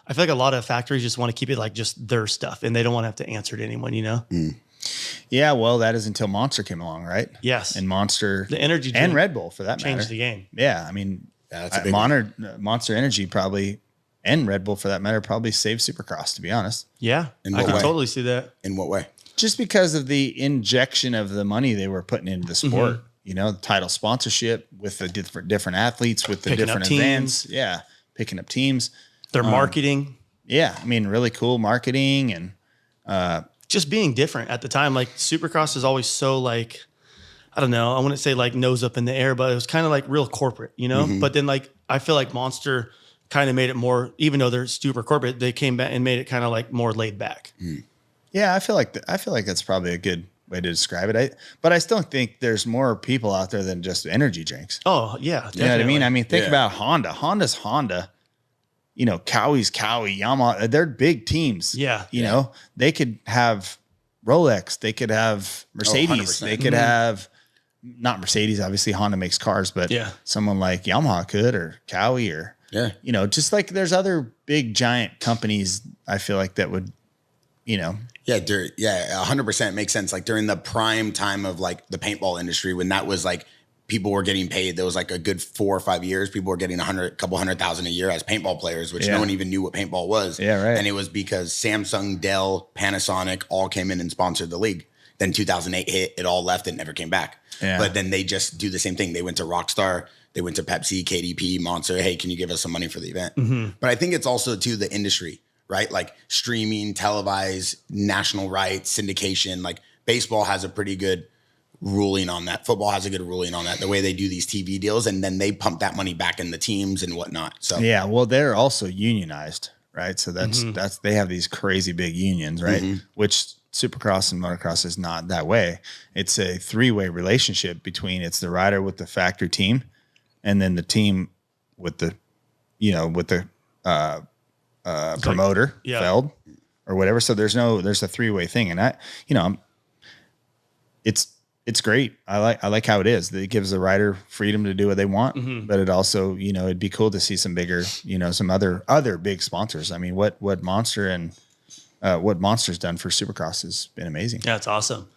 I feel like a lot of factories just want to keep it like just their stuff and they don't want to have to answer to anyone, you know? Yeah, well, that is until Monster came along, right? Yes. And Monster, the energy and Red Bull for that changed matter. the game. Yeah, I mean, that's a big one. Monster Energy probably, and Red Bull for that matter, probably saved Supercross, to be honest. Yeah, I can totally see that. In what way? Just because of the injection of the money they were putting into the sport. You know, the title sponsorship with the different athletes, with the different events. Yeah, picking up teams. Their marketing. Yeah, I mean, really cool marketing and just being different at the time. Like Supercross is always so like, I don't know, I wouldn't say like nose up in the air, but it was kind of like real corporate, you know? But then like, I feel like Monster kind of made it more, even though they're super corporate, they came back and made it kind of like more laid back. Yeah, I feel like that's probably a good way to describe it. But I still think there's more people out there than just energy drinks. Oh yeah, definitely. You know what I mean? I mean, think about Honda. Honda's Honda. You know, Cowie's Cowie, Yamaha. They're big teams. Yeah, you know, they could have Rolex. They could have Mercedes. They could have not Mercedes. Obviously, Honda makes cars, but someone like Yamaha could, or Cowie, or you know, just like there's other big giant companies. I feel like that would, you know. Yeah, 100% makes sense. Like during the prime time of like the paintball industry, when that was like people were getting paid, there was like a good 4 or 5 years. People were getting a couple $100,000 a year as paintball players, which no one even knew what paintball was. Yeah, right. And it was because Samsung, Dell, Panasonic all came in and sponsored the league. Then 2008 hit, it all left and never came back. Yeah. But then they just do the same thing. They went to Rockstar, they went to Pepsi, KDP, Monster. Hey, can you give us some money for the event? But I think it's also to the industry, right? Like streaming, televised, national rights, syndication. Like baseball has a pretty good ruling on that. Football has a good ruling on that, the way they do these TV deals, and then they pump that money back in the teams and whatnot. So yeah, well, they're also unionized, right? So that's they have these crazy big unions, right? Which Supercross and Motocross is not that way. It's a 3-way relationship between it's the rider with the factory team, and then the team with the, you know, with the promoter, Feld, or whatever. So there's a 3-way thing, and you know, it's great. I like how it is. It gives the rider freedom to do what they want, but it also, you know, it'd be cool to see some bigger, you know, some other big sponsors. I mean, what Monster and what Monster's done for Supercross has been amazing. Yeah, it's awesome.